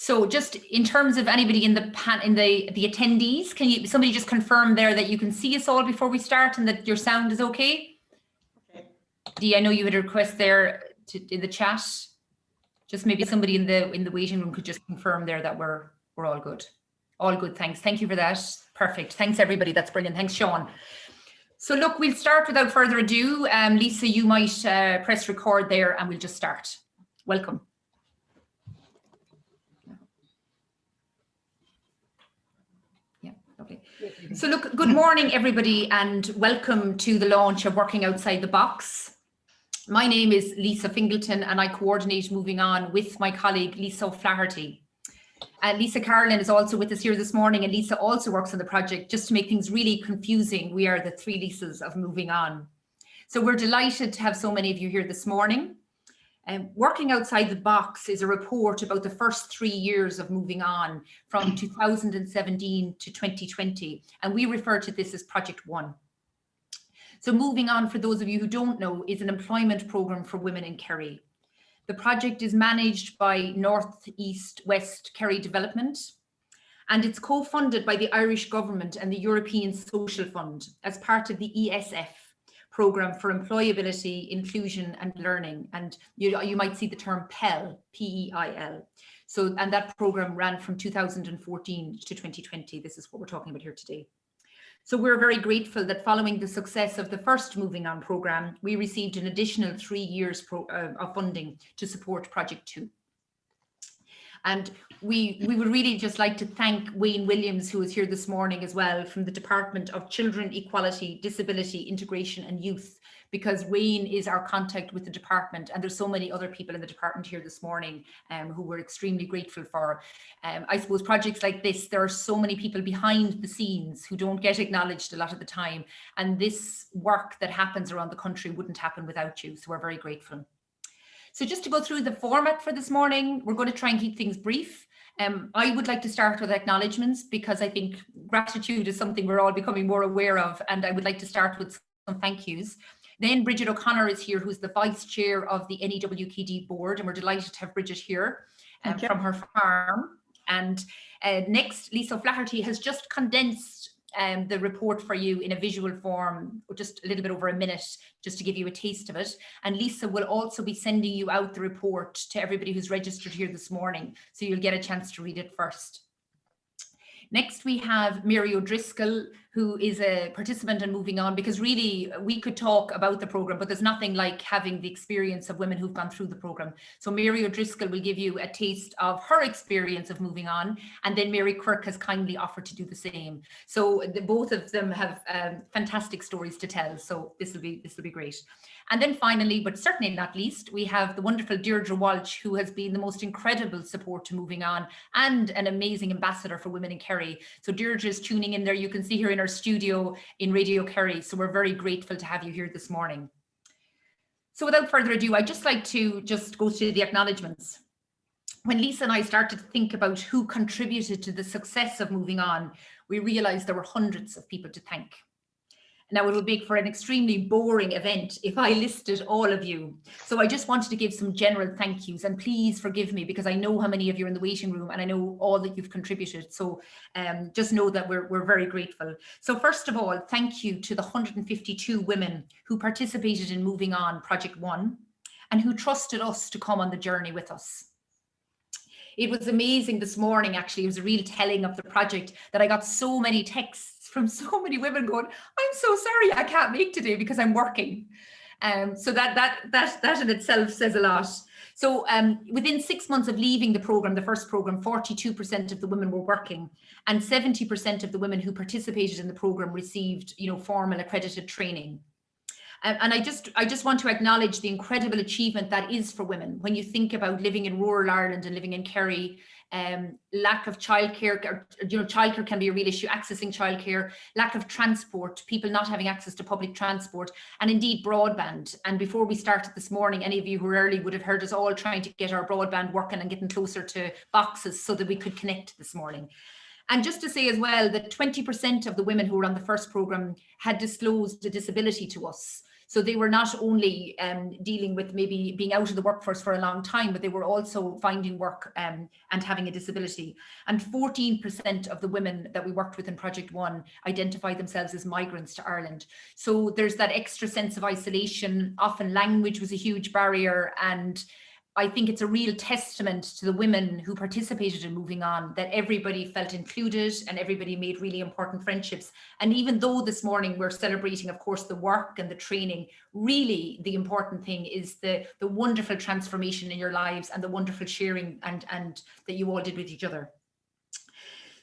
So just in terms of anybody in the attendees, can somebody just confirm there that you can see us all before we start and that your sound is okay? Okay. Dee, I know you had a request there in the chat. Just maybe somebody in the waiting room could just confirm there that we're all good. All good, thanks. Thank you for that. Perfect. Thanks everybody. That's brilliant. Thanks, Sean. So look, we'll start without further ado. Lisa, you might press record there and we'll just start. Welcome. Lovely. So look, good morning everybody and welcome to the launch of Working Outside the Box. My name is Lisa Fingleton and I coordinate Moving On with my colleague Lisa O'Flaherty. Lisa Carlin is also with us here this morning, and Lisa also works on the project. Just to make things really confusing, we are the three Lisas of Moving On. So we're delighted to have so many of you here this morning. Working Outside the Box is a report about the first 3 years of Moving On from 2017 to 2020, and we refer to this as Project One. So Moving On, for those of you who don't know, is an employment programme for women in Kerry. The project is managed by North East West Kerry Development, and it's co-funded by the Irish Government and the European Social Fund as part of the ESF programme for employability, inclusion and learning. And you might see the term PEIL, P-E-I-L. So, and that programme ran from 2014 to 2020. This is what we're talking about here today. So we're very grateful that following the success of the first Moving On programme, we received an additional 3 years of funding to support Project 2. And we would really just like to thank Wayne Williams, who is here this morning as well, from the Department of Children, Equality, Disability, Integration and Youth, because Wayne is our contact with the department, and there's so many other people in the department here this morning who we're extremely grateful for. I suppose projects like this, there are so many people behind the scenes who don't get acknowledged a lot of the time, and this work that happens around the country wouldn't happen without you, so we're very grateful. So just to go through the format for this morning, we're going to try and keep things brief. I would like to start with acknowledgements because I think gratitude is something we're all becoming more aware of, and I would like to start with some thank yous. Then Bridget O'Connor is here, who's the Vice Chair of the NEWKD Board, and we're delighted to have Bridget here from her farm. And next, Lisa O'Flaherty has just condensed the report for you in a visual form, just a little bit over a minute, just to give you a taste of it. And Lisa will also be sending you out the report to everybody who's registered here this morning, so you'll get a chance to read it first. Next, we have Mary Driscoll, who is a participant in Moving On, because really we could talk about the programme, but there's nothing like having the experience of women who've gone through the programme. So Mary Driscoll will give you a taste of her experience of Moving On, and then Mary Quirk has kindly offered to do the same. So both of them have fantastic stories to tell, so this will be great. And then finally, but certainly not least, we have the wonderful Deirdre Walsh, who has been the most incredible support to Moving On and an amazing ambassador for women in Kerry. So Deirdre is tuning in there. You can see her in our studio in Radio Kerry. So we're very grateful to have you here this morning. So without further ado, I'd just like to go through the acknowledgements. When Lisa and I started to think about who contributed to the success of Moving On, we realized there were hundreds of people to thank. Now, it would make for an extremely boring event if I listed all of you. So I just wanted to give some general thank yous, and please forgive me because I know how many of you are in the waiting room and I know all that you've contributed. So just know that we're very grateful. So first of all, thank you to the 152 women who participated in Moving On Project One and who trusted us to come on the journey with us. It was amazing this morning, actually. It was a real telling of the project that I got so many texts from so many women going, I'm so sorry I can't make today because I'm working. So that in itself says a lot. So within 6 months of leaving the programme, the first programme, 42% of the women were working, and 70% of the women who participated in the programme received, formal accredited training. And I just want to acknowledge the incredible achievement that is for women. When you think about living in rural Ireland and living in Kerry, lack of childcare, childcare can be a real issue, accessing childcare, lack of transport, people not having access to public transport, and indeed broadband. And before we started this morning, any of you who were early would have heard us all trying to get our broadband working and getting closer to boxes so that we could connect this morning. And just to say as well that 20% of the women who were on the first programme had disclosed a disability to us. So they were not only dealing with maybe being out of the workforce for a long time, but they were also finding work and having a disability. And 14% of the women that we worked with in Project One identified themselves as migrants to Ireland. So there's that extra sense of isolation. Often language was a huge barrier, and I think it's a real testament to the women who participated in Moving On that everybody felt included and everybody made really important friendships. And even though this morning we're celebrating, of course, the work and the training, really the important thing is the wonderful transformation in your lives and the wonderful sharing and that you all did with each other.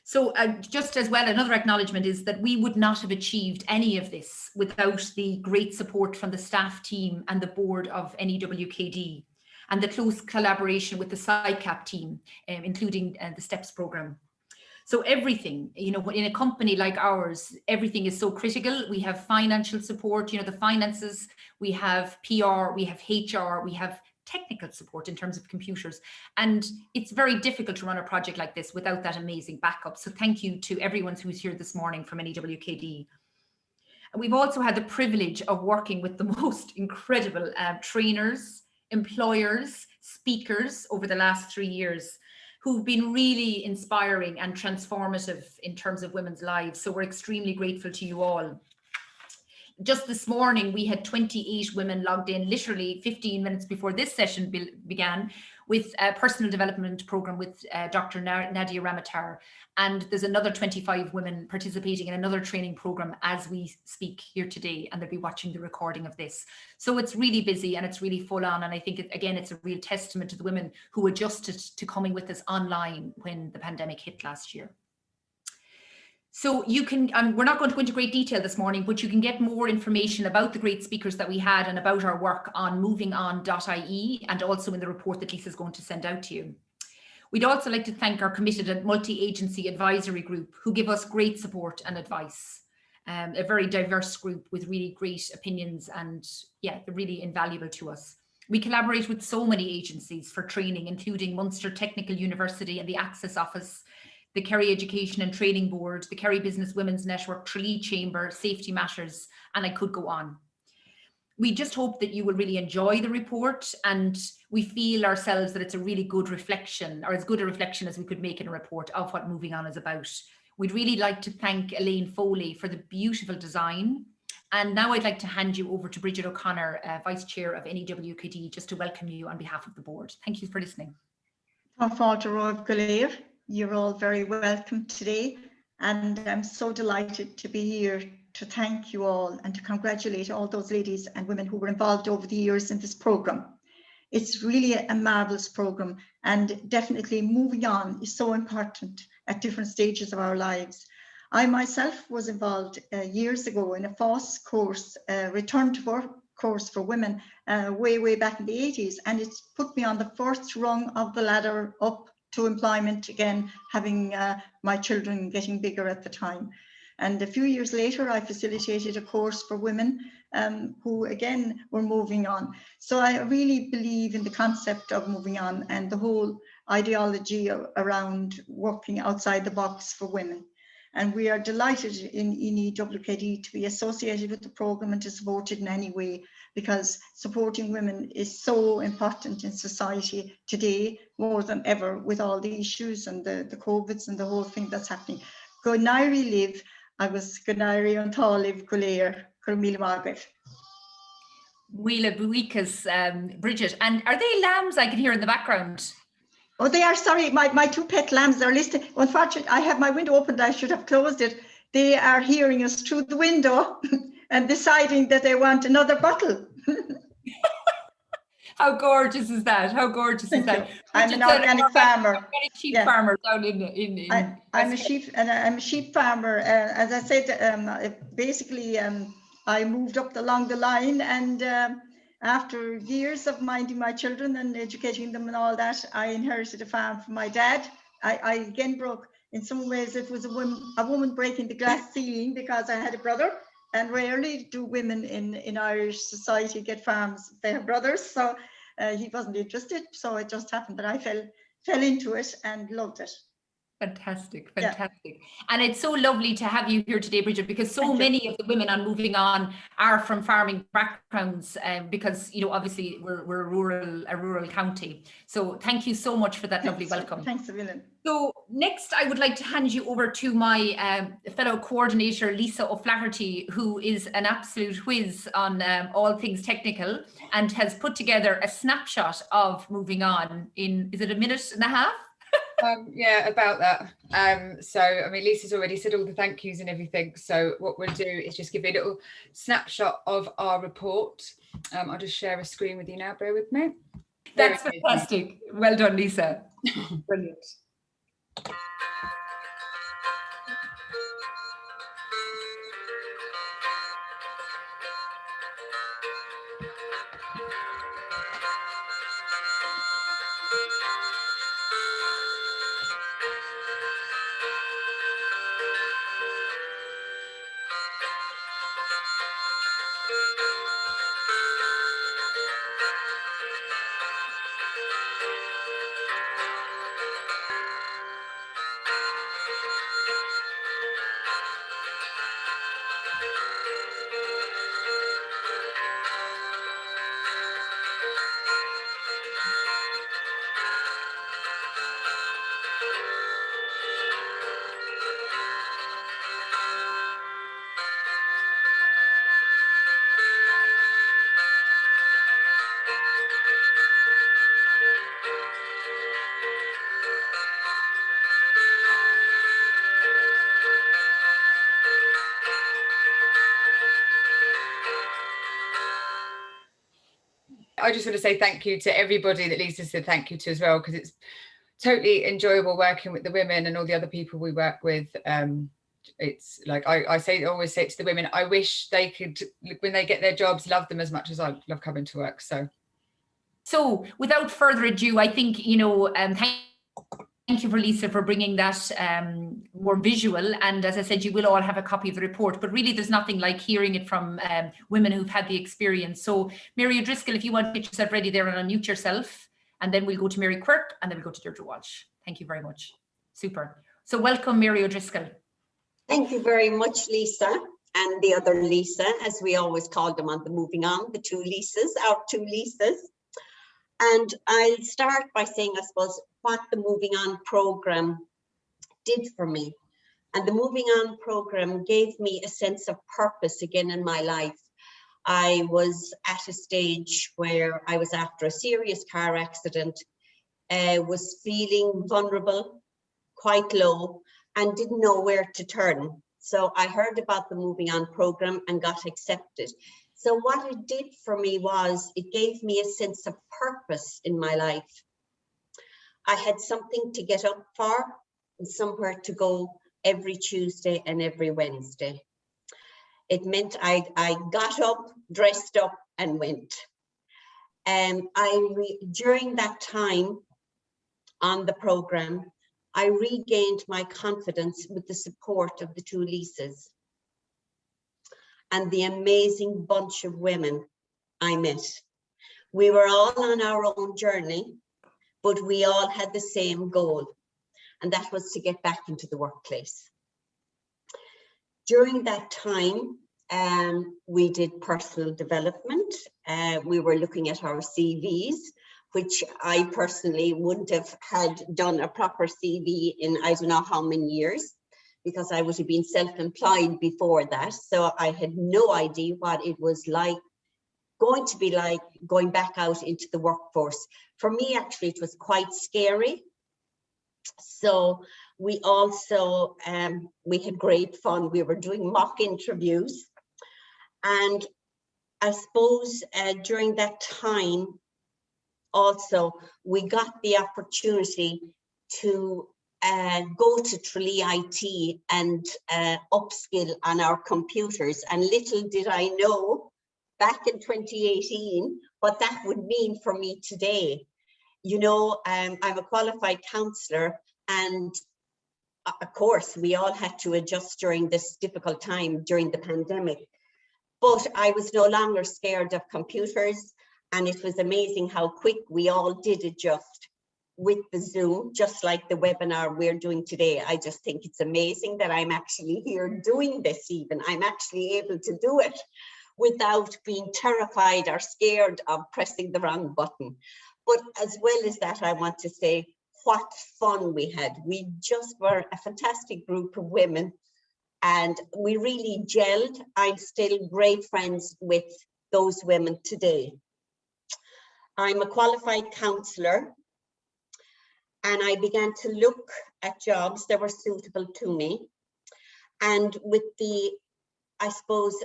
So just as well, another acknowledgement is that we would not have achieved any of this without the great support from the staff team and the board of NEWKD. And the close collaboration with the SciCap team, including the STEPS program. So everything, you know, in a company like ours, everything is so critical. We have financial support, you know, the finances, we have PR, we have HR, we have technical support in terms of computers. And it's very difficult to run a project like this without that amazing backup. So thank you to everyone who's here this morning from NEWKD. And we've also had the privilege of working with the most incredible trainers, employers, speakers over the last 3 years who've been really inspiring and transformative in terms of women's lives. So we're extremely grateful to you all. Just this morning, we had 28 women logged in, literally 15 minutes before this session began, with a personal development program with Dr. Nadia Ramatar. And there's another 25 women participating in another training program as we speak here today, and they'll be watching the recording of this. So it's really busy and it's really full on. And I think, again, it's a real testament to the women who adjusted to coming with us online when the pandemic hit last year. So you can, we're not going to go into great detail this morning, but you can get more information about the great speakers that we had and about our work on movingon.ie and also in the report that Lisa's going to send out to you. We'd also like to thank our committed and multi-agency advisory group who give us great support and advice. A very diverse group with really great opinions and yeah, they're really invaluable to us. We collaborate with so many agencies for training, including Munster Technical University and the Access Office, the Kerry Education and Training Board, the Kerry Business Women's Network, Tralee Chamber, Safety Matters, and I could go on. We just hope that you will really enjoy the report, and we feel ourselves that it's a really good reflection, or as good a reflection as we could make in a report of what Moving On is about. We'd really like to thank Elaine Foley for the beautiful design. And now I'd like to hand you over to Bridget O'Connor, Vice Chair of NEWKD, just to welcome you on behalf of the board. Thank you for listening. You're all very welcome today, and I'm so delighted to be here to thank you all and to congratulate all those ladies and women who were involved over the years in this programme. It's really a marvellous programme, and definitely moving on is so important at different stages of our lives. I myself was involved years ago in a FOSS course, return to work course for women way back in the 80s, and it's put me on the first rung of the ladder up to employment again, having my children getting bigger at the time. And a few years later, I facilitated a course for women who again were moving on. So I really believe in the concept of moving on and the whole ideology around working outside the box for women. And we are delighted in NEWKD to be associated with the programme and to support it in any way, because supporting women is so important in society today, more than ever, with all the issues and the COVIDs and the whole thing that's happening. Go Nairi live, I was go Nairi on live Golair, Cormila Margaret. Wheela Buikas, Bridget, and are they lambs I can hear in the background? Oh, they are, sorry, my two pet lambs are listening. Unfortunately, I have my window opened, I should have closed it. They are hearing us through the window and deciding that they want another bottle. How gorgeous is that? How gorgeous is that? I'm an organic farmer. Organic sheep farmer down in I'm a sheep farmer. As I said, basically, I moved up along the line, and after years of minding my children and educating them and all that, I inherited a farm from my dad. I again broke, in some ways, it was a woman breaking the glass ceiling, because I had a brother, and rarely do women in Irish society get farms. They have brothers, so he wasn't interested. So it just happened that I fell into it and loved it. Fantastic, Yeah. fantastic. And it's so lovely to have you here today, Bridget, because so Thank you. many of the women on Moving On are from farming backgrounds, because, you know, obviously we're a rural county. So thank you so much for that lovely welcome. Thanks a million. So next, I would like to hand you over to my fellow coordinator, Lisa O'Flaherty, who is an absolute whiz on all things technical and has put together a snapshot of Moving On in, is it a minute and a half? Yeah, about that. So, I mean, Lisa's already said all the thank yous and everything. So what we'll do is just give you a little snapshot of our report. I'll just share a screen with you now. Bear with me. That's fantastic. Well done, Lisa. Brilliant. I just want to say thank you to everybody that Lisa said thank you to as well, because it's totally enjoyable working with the women and all the other people we work with. It's like I always say to the women, I wish they could, when they get their jobs, love them as much as I love coming to work. So without further ado, I think, you know, thank you for Lisa for bringing that more visual. And as I said, you will all have a copy of the report, but really there's nothing like hearing it from women who've had the experience. So Mary Driscoll, if you want to get yourself ready there and unmute yourself, and then we'll go to Mary Quirk, and then we'll go to Deirdre Walsh. Thank you very much. Super. So welcome, Mary O'Driscoll. Thank you very much, Lisa, and the other Lisa, as we always call them on the Moving On, the two Lisas, our two Lisas. And I'll start by saying, I suppose, what the Moving On programme did for me. And the Moving On programme gave me a sense of purpose again in my life. I was at a stage where I was after a serious car accident, was feeling vulnerable, quite low, and didn't know where to turn. So I heard about the Moving On programme and got accepted. So what it did for me was it gave me a sense of purpose in my life. I had something to get up for and somewhere to go every Tuesday and every Wednesday. It meant I got up, dressed up and went. During that time on the programme, I regained my confidence with the support of the two Lisas and the amazing bunch of women I met. We were all on our own journey, but we all had the same goal, and that was to get back into the workplace. During that time, we did personal development. We were looking at our CVs, which I personally wouldn't have had done a proper CV in I don't know how many years, because I would have been self-employed before that. So I had no idea what it was like, going to be like going back out into the workforce. For me, actually, it was quite scary. So we also, we had great fun. We were doing mock interviews. And I suppose during that time, also, we got the opportunity to go to Tralee IT and upskill on our computers. And little did I know back in 2018 what that would mean for me today. You know, I'm a qualified counsellor, and of course, we all had to adjust during this difficult time during the pandemic. But I was no longer scared of computers. And it was amazing how quick we all did adjust. with the Zoom, just like the webinar we're doing today. I just think it's amazing that I'm actually here doing this even. I'm actually able to do it without being terrified or scared of pressing the wrong button. But as well as that, I want to say what fun we had. We just were a fantastic group of women and we really gelled. I'm still great friends with those women today. I'm a qualified counsellor and I began to look at jobs that were suitable to me. And with the, I suppose,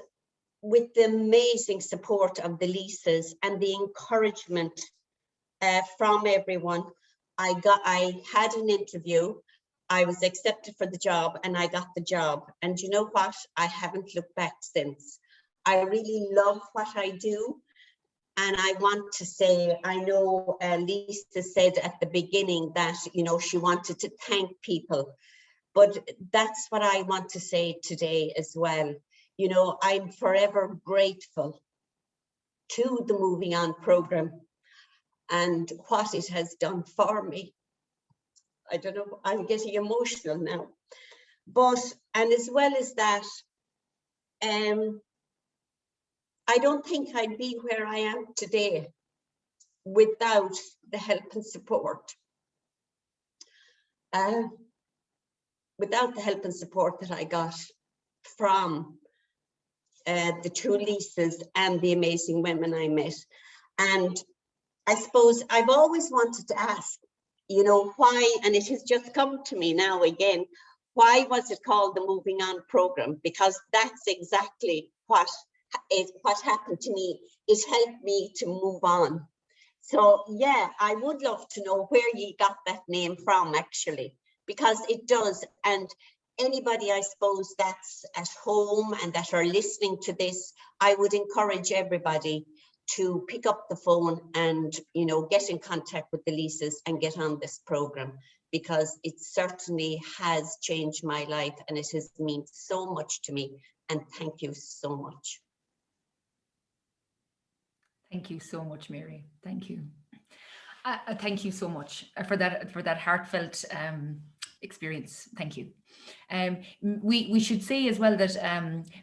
with the amazing support of the Lisas and the encouragement from everyone, I had an interview, I was accepted for the job and I got the job. And you know what? I haven't looked back since. I really love what I do. And I want to say, I know Lisa said at the beginning that, you know, she wanted to thank people, but that's what I want to say today as well. You know, I'm forever grateful to the Moving On program and what it has done for me. I don't know, I'm getting emotional now. But, and as well as that, I don't think I'd be where I am today without the help and support. Without the help and support that I got from the two Lisas and the amazing women I met. And I suppose I've always wanted to ask, you know, why, and it has just come to me now again, why was it called the Moving On program? Because that's exactly what happened to me. It helped me to move on. So yeah, I would love to know where you got that name from actually, because it does. And anybody, I suppose, that's at home and that are listening to this, I would encourage everybody to pick up the phone and, you know, get in contact with the Lisas and get on this program, because it certainly has changed my life and it has meant so much to me. And thank you so much. Thank you so much, Mary. Thank you. Thank you so much for that heartfelt experience. Thank you. We should say as well that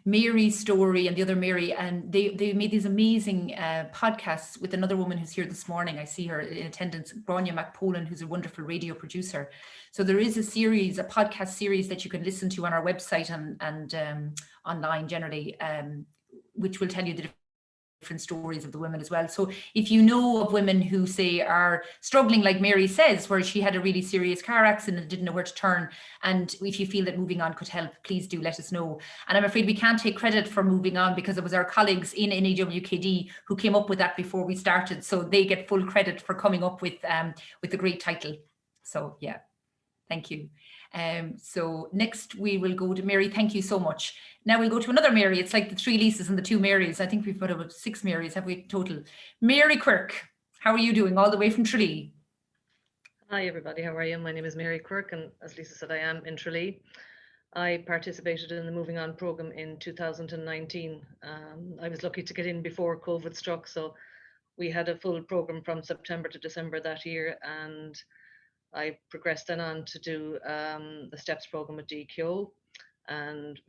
Mary's story and the other Mary, and they made these amazing podcasts with another woman who's here this morning. I see her in attendance, Bronya McPolan, who's a wonderful radio producer. So there is a podcast series that you can listen to on our website and online generally, which will tell you the different stories of the women as well. So if you know of women who say are struggling, like Mary says, where she had a really serious car accident and didn't know where to turn, and if you feel that Moving On could help, please do let us know. And I'm afraid we can't take credit for Moving On because it was our colleagues in NAWKD who came up with that before we started, so they get full credit for coming up with the great title. So yeah, thank you. So next we will go to Mary. Thank you so much. Now we'll go to another Mary. It's like the three Lisas and the two Marys. I think we've got about 6 Marys, have we total? Mary Quirk, how are you doing? All the way from Tralee. Hi everybody, how are you? My name is Mary Quirk and as Lisa said, I am in Tralee. I participated in the Moving On programme in 2019. I was lucky to get in before COVID struck, so we had a full programme from September to December that year, and I progressed then on to do the STEPS programme with DKO, and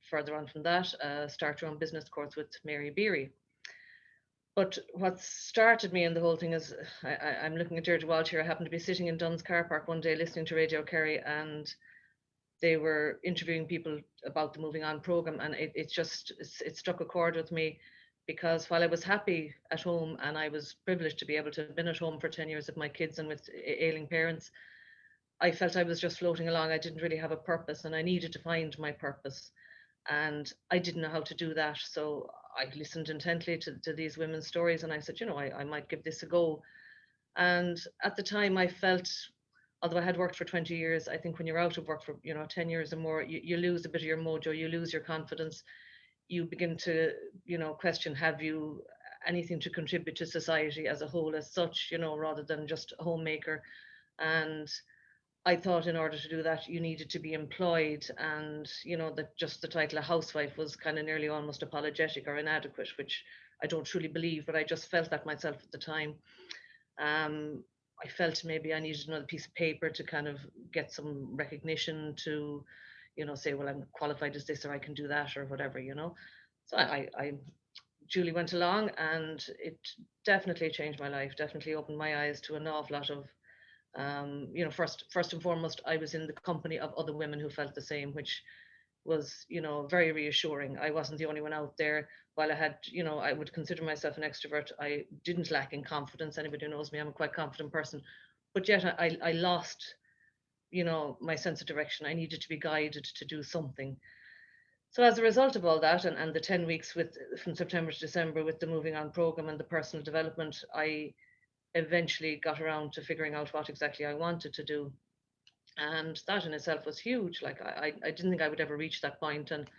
further on from that, Start Your Own Business course with Mary Beery. But what started me in the whole thing is, I'm looking at Deirdre Walsh here. I happened to be sitting in Dunn's car park one day listening to Radio Kerry, and they were interviewing people about the Moving On programme, and it struck a chord with me, because while I was happy at home and I was privileged to be able to have been at home for 10 years with my kids and with ailing parents, I felt I was just floating along. I didn't really have a purpose and I needed to find my purpose. And I didn't know how to do that. So I listened intently to these women's stories and I said, you know, I might give this a go. And at the time I felt, although I had worked for 20 years, I think when you're out of work for, 10 years or more, you lose a bit of your mojo, you lose your confidence. You begin to, question, have you anything to contribute to society as a whole as such, rather than just a homemaker. And I thought in order to do that, you needed to be employed, and, that just the title of housewife was kind of nearly almost apologetic or inadequate, which I don't truly believe, but I just felt that myself at the time. I felt maybe I needed another piece of paper to kind of get some recognition to, you know, say, well, I'm qualified as this, or I can do that, or whatever, you know. So I Julie went along, and it definitely changed my life, definitely opened my eyes to an awful lot of, you know, first and foremost, I was in the company of other women who felt the same, which was, you know, very reassuring. I wasn't the only one out there. While I had, you know, I would consider myself an extrovert, I didn't lack in confidence. Anybody who knows me, I'm a quite confident person, but yet I lost, you know, my sense of direction. I needed to be guided to do something. So as a result of all that, and the 10 weeks from September to December with the Moving On program and the personal development, I eventually got around to figuring out what exactly I wanted to do. And that in itself was huge. Like I didn't think I would ever reach that point. And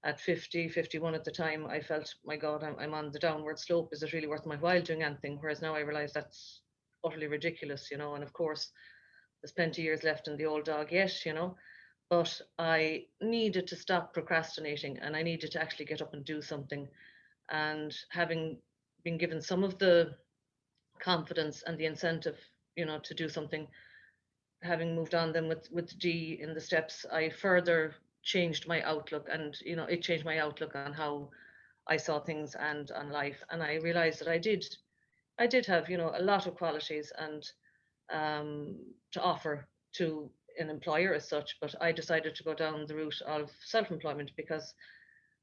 at 50, 51 at the time, I felt, my God, I'm on the downward slope. Is it really worth my while doing anything? Whereas now I realize that's utterly ridiculous, you know. And of course, there's plenty of years left in the old dog yet, you know. But I needed to stop procrastinating, and I needed to actually get up and do something. And having been given some of the confidence and the incentive, you know, to do something, having moved on then with G in the steps, I further changed my outlook, and, you know, it changed my outlook on how I saw things and on life. And I realized that I did have, you know, a lot of qualities and to offer to an employer as such, but I decided to go down the route of self-employment because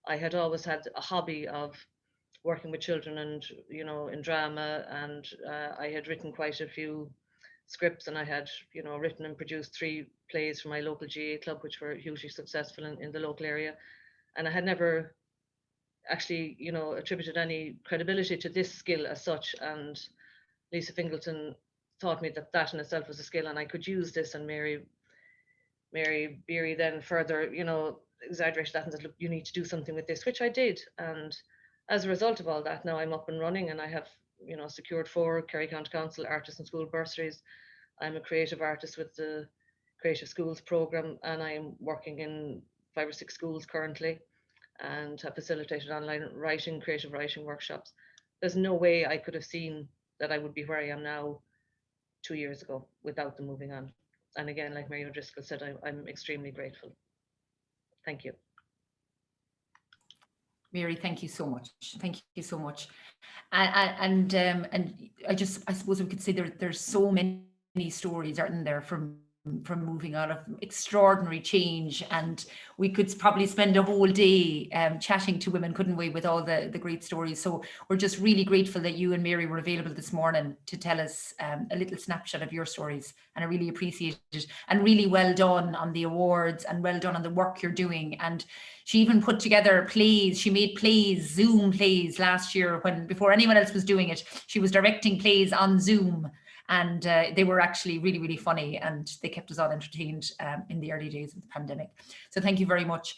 I had always had a hobby of working with children and, you know, in drama, and I had written quite a few scripts, and I had, you know, written and produced 3 plays for my local GA club, which were hugely successful in the local area. And I had never actually, you know, attributed any credibility to this skill as such. And Lisa Fingleton taught me that in itself was a skill, and I could use this. And Mary Beery then further, you know, exaggerated that and said, look, you need to do something with this, which I did. And as a result of all that, now I'm up and running, and I have, you know, secured 4 Kerry County Council Artists in School bursaries. I'm a creative artist with the Creative Schools programme, and I'm working in 5 or 6 schools currently, and have facilitated online writing, creative writing workshops. There's no way I could have seen that I would be where I am now 2 years ago without the Moving On. And again, like Mary Driscoll said, I'm extremely grateful. Thank you. Mary, thank you so much. Thank you so much. And I suppose we could say there's so many stories, aren't there, from Moving On, of extraordinary change, and we could probably spend a whole day chatting to women, couldn't we, with all the great stories. So we're just really grateful that you and Mary were available this morning to tell us a little snapshot of your stories, and I really appreciate it. And really well done on the awards, and well done on the work you're doing. And she even put together plays. She made plays, Zoom plays, last year, before anyone else was doing it. She was directing plays on Zoom, and they were actually really, really funny, and they kept us all entertained in the early days of the pandemic. So thank you very much.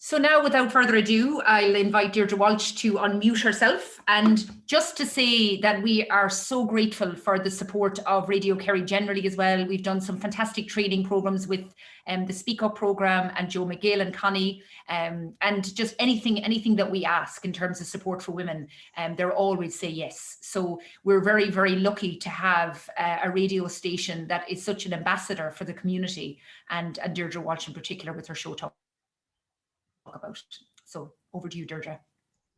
So now, without further ado, I'll invite Deirdre Walsh to unmute herself. And just to say that we are so grateful for the support of Radio Kerry generally as well. We've done some fantastic training programs with the Speak Up programme and Joe McGill and Connie, and just anything that we ask in terms of support for women, they'll always say yes. So we're very, very lucky to have a radio station that is such an ambassador for the community, and Deirdre Walsh in particular with her show Talk About. So over to you, Deirdre.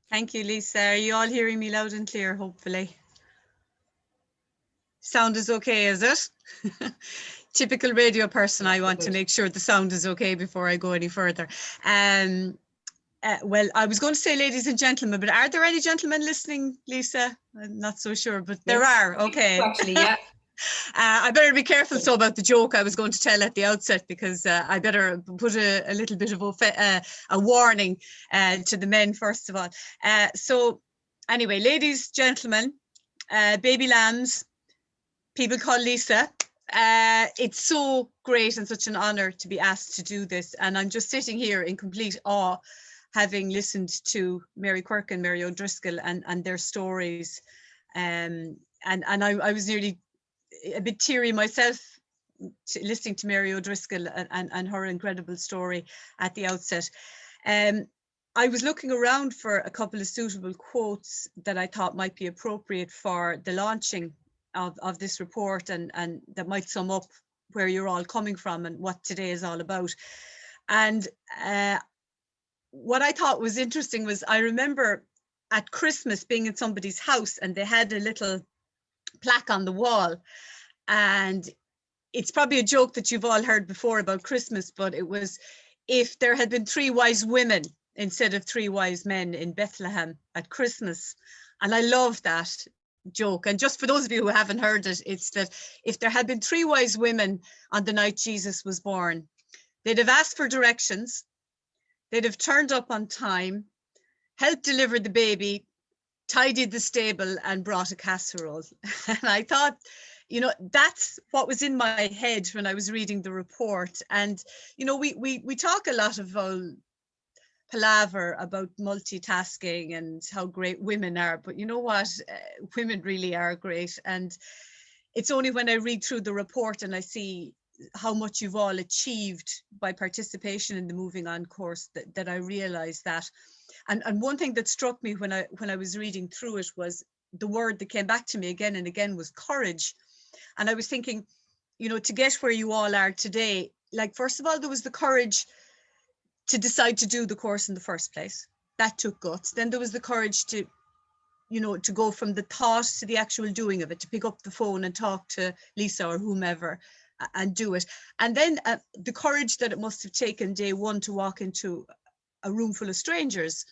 Thank you, Lisa. Are you all hearing me loud and clear, hopefully? Sound is okay, is it? Typical radio person, I want to make sure the sound is okay before I go any further. Well, I was going to say ladies and gentlemen, but are there any gentlemen listening, Lisa? I'm not so sure, but there are. Okay. Actually, yeah. I better be careful so about the joke I was going to tell at the outset, because I better put a little bit of a warning to the men first of all. So anyway, ladies, gentlemen, baby lambs, people call Lisa. It's so great and such an honour to be asked to do this, and I'm just sitting here in complete awe, having listened to Mary Quirk and Mary O'Driscoll and their stories, and I was nearly a bit teary myself listening to Mary O'Driscoll and her incredible story at the outset. I was looking around for a couple of suitable quotes that I thought might be appropriate for the launching of this report, and that might sum up where you're all coming from and what today is all about. And what I thought was interesting was, I remember at Christmas being in somebody's house and they had a little plaque on the wall, and it's probably a joke that you've all heard before about Christmas, but it was, if there had been 3 wise women instead of 3 wise men in Bethlehem at Christmas. And I love that joke. And just for those of you who haven't heard it, it's that if there had been 3 wise women on the night Jesus was born, they'd have asked for directions, they'd have turned up on time, helped deliver the baby, tidied the stable, and brought a casserole. And I thought, you know, that's what was in my head when I was reading the report. And, you know, we talk a lot of palaver about multitasking and how great women are, but you know what, women really are great. And it's only when I read through the report and I see how much you've all achieved by participation in the Moving On course that I realized that. And one thing that struck me when I was reading through it was the word that came back to me again and again was courage. And I was thinking, you know, to get where you all are today, like, first of all, there was the courage to decide to do the course in the first place. That took guts. Then there was the courage to, you know, to go from the thought to the actual doing of it, to pick up the phone and talk to Lisa or whomever and do it. And then the courage that it must have taken day one to walk into a room full of strangers.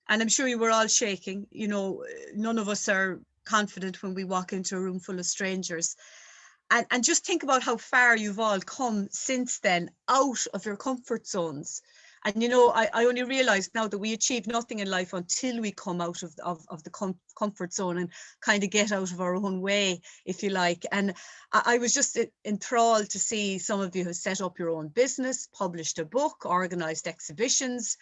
And I'm sure you were all shaking. You know, none of us are confident when we walk into a room full of strangers. And just think about how far you've all come since then, out of your comfort zones. And, you know, I only realized now that we achieve nothing in life until we come out of the comfort zone and kind of get out of our own way, if you like. And I was just enthralled to see some of you have set up your own business, published a book, organized exhibitions,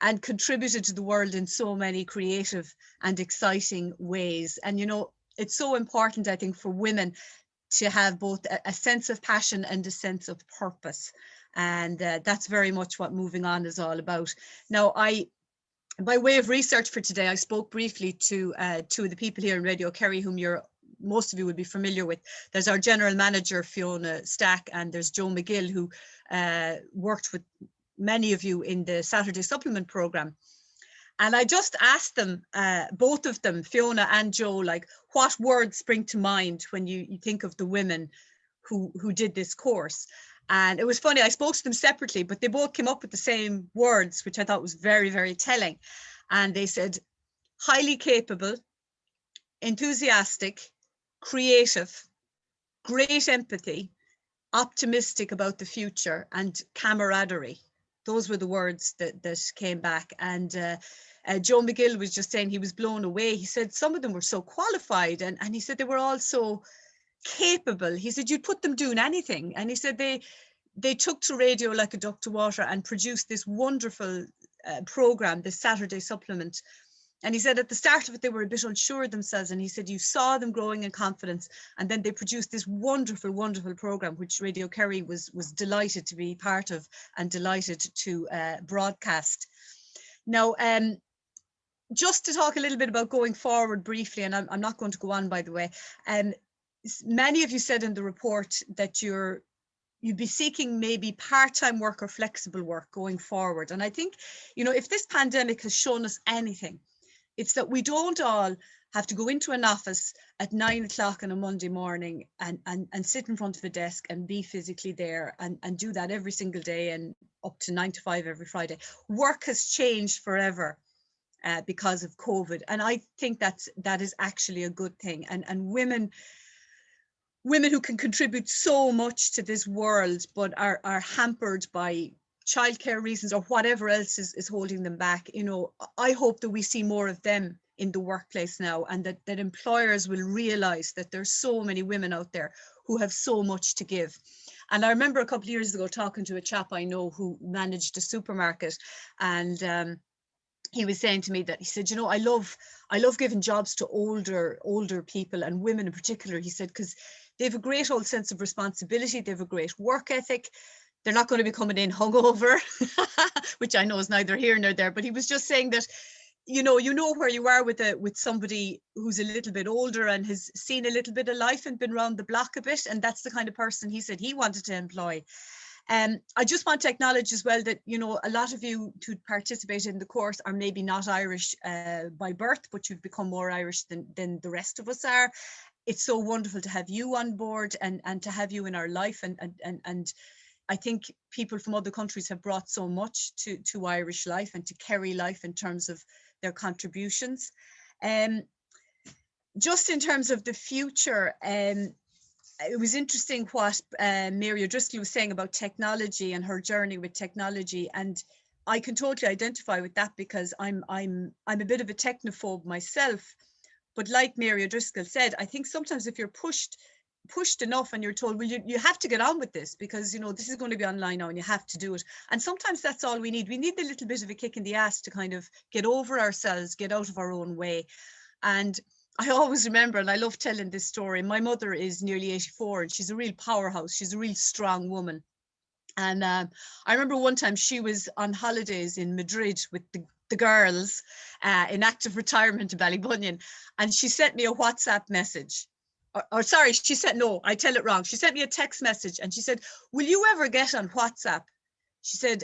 and contributed to the world in so many creative and exciting ways. And, you know, it's so important, I think, for women to have both a sense of passion and a sense of purpose. And that's very much what Moving On is all about. Now, by way of research for today, I spoke briefly to 2 of the people here in Radio Kerry, whom most of you would be familiar with. There's our general manager, Fiona Stack, and there's Joe McGill, who worked with many of you in the Saturday supplement program. And I just asked them, both of them, Fiona and Joe, like, what words spring to mind when you think of the women who did this course? And it was funny, I spoke to them separately, but they both came up with the same words, which I thought was very, very telling. And they said, highly capable, enthusiastic, creative, great empathy, optimistic about the future, and camaraderie. Those were the words that came back. And Joe McGill was just saying he was blown away. He said some of them were so qualified, and he said they were all so capable. He said you'd put them doing anything. And he said they took to radio like a duck to water and produced this wonderful program, this Saturday supplement. And he said at the start of it, they were a bit unsure of themselves. And he said you saw them growing in confidence. And then they produced this wonderful, wonderful program, which Radio Kerry was delighted to be part of and delighted to broadcast. Now, just to talk a little bit about going forward briefly, and I'm not going to go on, by the way. Many of you said in the report that you'd be seeking maybe part-time work or flexible work going forward. And I think, you know, if this pandemic has shown us anything, it's that we don't all have to go into an office at 9 o'clock on a Monday morning and sit in front of a desk and be physically there and do that every single day and up to 9 to 5 every Friday. Work has changed forever because of COVID. And I think that is actually a good thing. And women who can contribute so much to this world, but are hampered by childcare reasons or whatever else is holding them back. You know, I hope that we see more of them in the workplace now, and that employers will realize that there's so many women out there who have so much to give. And I remember a couple of years ago talking to a chap I know who managed a supermarket, and he was saying to me that, he said, you know, I love giving jobs to older people, and women in particular. He said, because they have a great old sense of responsibility, they have a great work ethic. They're not going to be coming in hungover, which I know is neither here nor there, but he was just saying that you know where you are with somebody who's a little bit older and has seen a little bit of life and been around the block a bit, and that's the kind of person he said he wanted to employ. I just want to acknowledge as well that, you know, a lot of you who participate in the course are maybe not Irish by birth, but you've become more Irish than the rest of us are. It's so wonderful to have you on board and to have you in our life. And I think people from other countries have brought so much to Irish life and to Kerry life in terms of their contributions. Just in terms of the future, it was interesting what Mary Driscoll was saying about technology and her journey with technology, and I can totally identify with that because I'm a bit of a technophobe myself. But like Mary Driscoll said, I think sometimes if you're pushed enough and you're told, well, you have to get on with this because, you know, this is going to be online now and you have to do it. And sometimes that's all we need. We need a little bit of a kick in the ass to kind of get over ourselves, get out of our own way. And I always remember, and I love telling this story, my mother is nearly 84 and she's a real powerhouse. She's a real strong woman. And I remember one time she was on holidays in Madrid with the girls in active retirement to Ballybunion. And she sent me a WhatsApp message. Or sorry, she said, no, I tell it wrong. She sent me a text message and she said, will you ever get on WhatsApp? She said,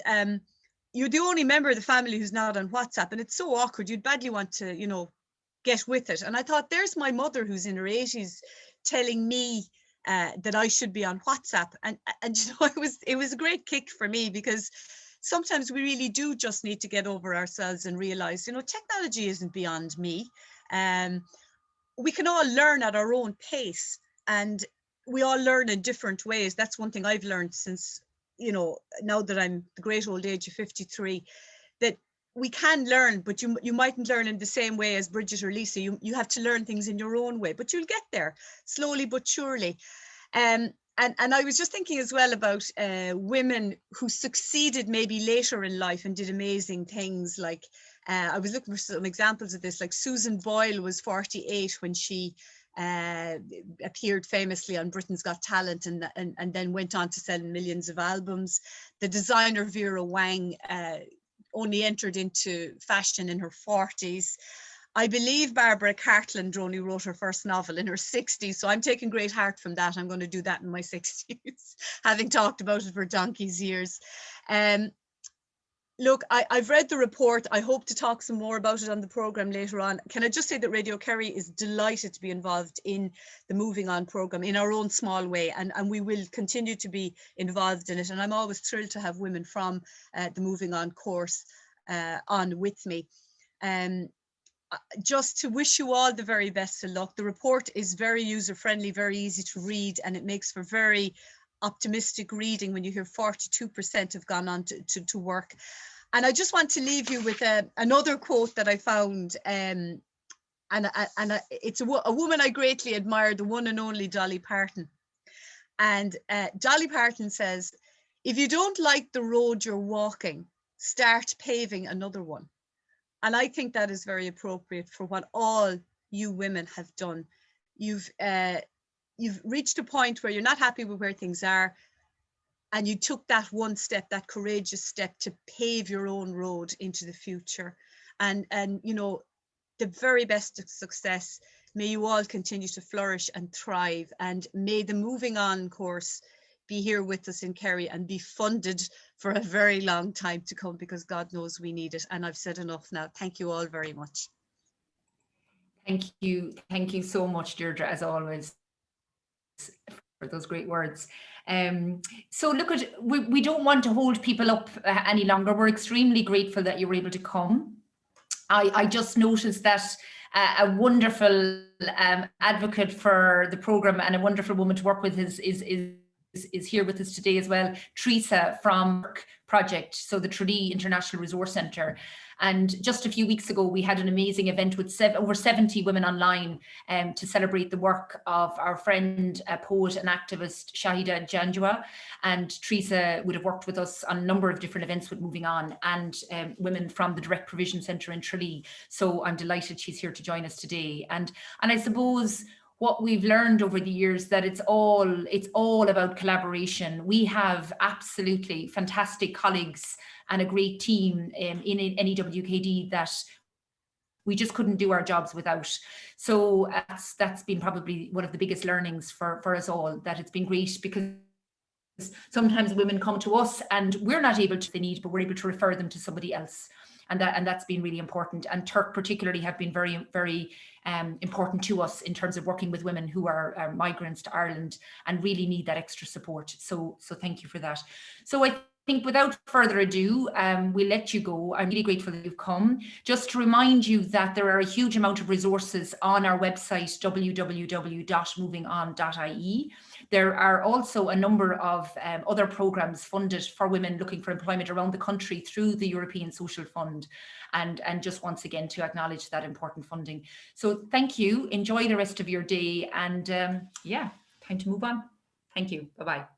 you're the only member of the family who's not on WhatsApp. And it's so awkward. You'd badly want to, you know, get with it. And I thought, there's my mother who's in her 80s telling me that I should be on WhatsApp. And you know, it was a great kick for me because sometimes we really do just need to get over ourselves and realize, you know, technology isn't beyond me. We can all learn at our own pace and we all learn in different ways. That's one thing I've learned since, you know, now that I'm the great old age of 53, that we can learn, but you mightn't learn in the same way as Bridget or Lisa. You have to learn things in your own way, but you'll get there slowly but surely. And I was just thinking as well about women who succeeded maybe later in life and did amazing things. Like I was looking for some examples of this, like Susan Boyle was 48 when she appeared famously on Britain's Got Talent and then went on to sell millions of albums. The designer Vera Wang only entered into fashion in her 40s. I believe Barbara Cartland only wrote her first novel in her 60s, so I'm taking great heart from that. I'm going to do that in my 60s, having talked about it for donkey's years. Look, I've read the report. I hope to talk some more about it on the programme later on. Can I just say that Radio Kerry is delighted to be involved in the Moving On programme in our own small way, and we will continue to be involved in it. And I'm always thrilled to have women from the Moving On course on with me. Just to wish you all the very best of luck. The report is very user-friendly, very easy to read, and it makes for very optimistic reading when you hear 42% have gone on to work. And I just want to leave you with another quote that I found, and it's a woman I greatly admire, the one and only Dolly Parton. And Dolly Parton says, if you don't like the road you're walking, start paving another one. And I think that is very appropriate for what all you women have done. You've reached a point where you're not happy with where things are, and you took that one step, that courageous step, to pave your own road into the future. And you know, the very best of success. May you all continue to flourish and thrive, and may the Moving On course be here with us in Kerry and be funded for a very long time to come, because God knows we need it. And I've said enough now. Thank you all very much. Thank you so much, Deirdre, as always, for those great words. So look, we don't want to hold people up any longer. We're extremely grateful that you were able to come. I just noticed that a wonderful advocate for the programme and a wonderful woman to work with is here with us today as well, Teresa from Project, so the Tralee International Resource Centre. And just a few weeks ago, we had an amazing event with over 70 women online to celebrate the work of our friend, poet and activist Shahida Janjua. And Teresa would have worked with us on a number of different events with Moving On, and women from the Direct Provision Centre in Tralee. So I'm delighted she's here to join us today. And I suppose what we've learned over the years, that it's all about collaboration. We have absolutely fantastic colleagues and a great team in NEWKD that we just couldn't do our jobs without. So that's been probably one of the biggest learnings for us all, that it's been great, because sometimes women come to us and we're not able to the need, but we're able to refer them to somebody else. And that's been really important. And Turk particularly have been very, very important to us in terms of working with women who are migrants to Ireland and really need that extra support. So thank you for that. So I think without further ado, we'll let you go. I'm really grateful that you've come. Just to remind you that there are a huge amount of resources on our website, www.movingon.ie. There are also a number of other programmes funded for women looking for employment around the country through the European Social Fund. And just once again, to acknowledge that important funding. So thank you. Enjoy the rest of your day. And yeah, time to move on. Thank you. Bye-bye.